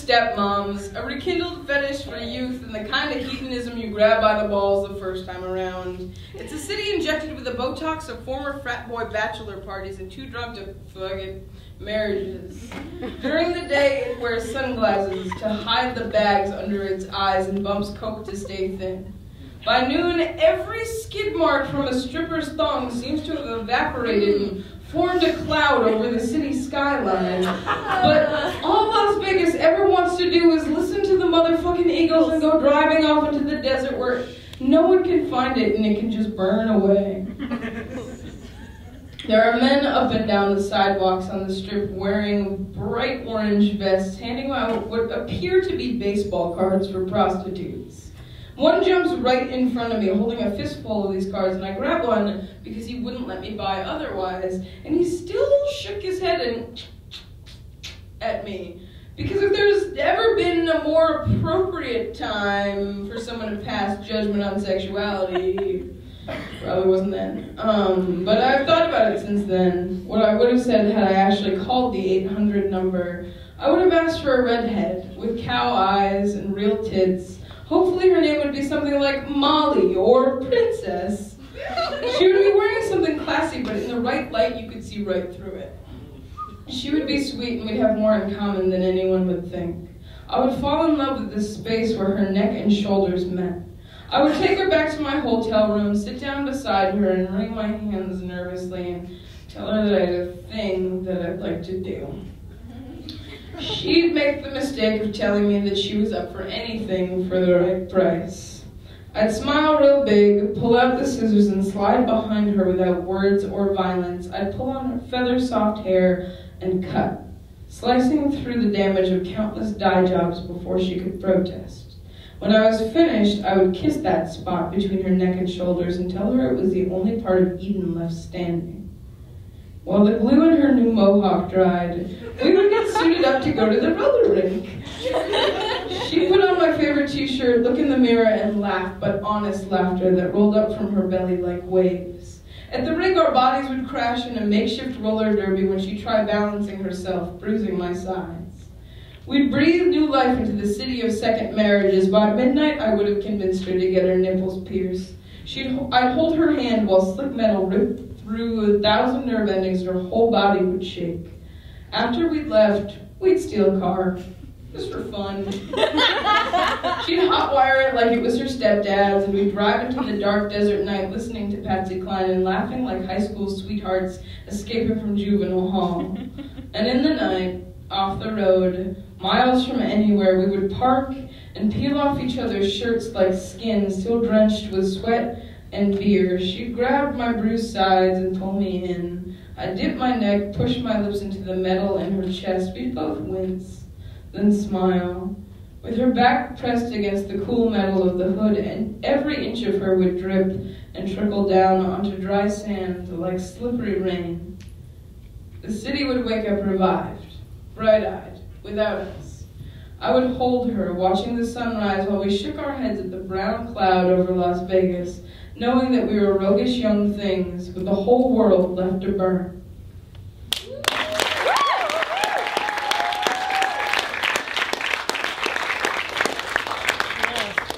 stepmoms, a rekindled fetish for youth, and the kind of hedonism you grab by the balls the first time around. It's a city injected with the Botox of former frat boy bachelor parties and too drunk to fucking marriages. During the day, it wears sunglasses to hide the bags under its eyes and bumps coke to stay thin. By noon, every skid mark from a stripper's thong seems to have evaporated and formed a cloud over the city skyline. But all Las Vegas ever wants to do is listen to the motherfucking Eagles and go driving off into the desert where no one can find it and it can just burn away. There are men up and down the sidewalks on the strip wearing bright orange vests, handing out what appear to be baseball cards for prostitutes. One jumps right in front of me, holding a fistful of these cards, and I grab one because he wouldn't let me buy otherwise, and he still shook his head and at me. Because if there's ever been a more appropriate time for someone to pass judgment on sexuality, probably wasn't then. But I've thought about it since then. What I would have said had I actually called the 800 number, I would have asked for a redhead with cow eyes and real tits. Hopefully her name would be something like Molly or Princess. She would be wearing something classy, but in the right light you could see right through it. She would be sweet and we'd have more in common than anyone would think. I would fall in love with the space where her neck and shoulders met. I would take her back to my hotel room, sit down beside her and wring my hands nervously and tell her that I had a thing that I'd like to do. She'd make the mistake of telling me that she was up for anything for the right price. I'd smile real big, pull out the scissors and slide behind her without words or violence. I'd pull on her feather-soft hair and cut, slicing through the damage of countless dye jobs before she could protest. When I was finished, I would kiss that spot between her neck and shoulders and tell her it was the only part of Eden left standing. While the glue in her new mohawk dried, we would get suited up to go to the roller rink. She'd put on my favorite t-shirt, look in the mirror, and laugh, but honest laughter that rolled up from her belly like waves. At the rink, our bodies would crash in a makeshift roller derby when she tried balancing herself, bruising my sides. We'd breathe new life into the city of second marriages. By midnight, I would have convinced her to get her nipples pierced. I'd hold her hand while slick metal ripped through 1,000 nerve endings, her whole body would shake. After we'd left, we'd steal a car, just for fun. She'd hotwire it like it was her stepdad's, and we'd drive into the dark desert night listening to Patsy Cline and laughing like high school sweethearts escaping from juvenile hall. And in the night, off the road, miles from anywhere, we would park and peel off each other's shirts like skin, still drenched with sweat and beer. She grabbed my bruised sides and pulled me in. I dipped my neck, pushed my lips into the metal in her chest. We'd both wince, then smile. With her back pressed against the cool metal of the hood, and every inch of her would drip and trickle down onto dry sand like slippery rain. The city would wake up revived, bright-eyed, without us. I would hold her, watching the sunrise while we shook our heads at the brown cloud over Las Vegas, knowing that we were roguish young things with the whole world left to burn.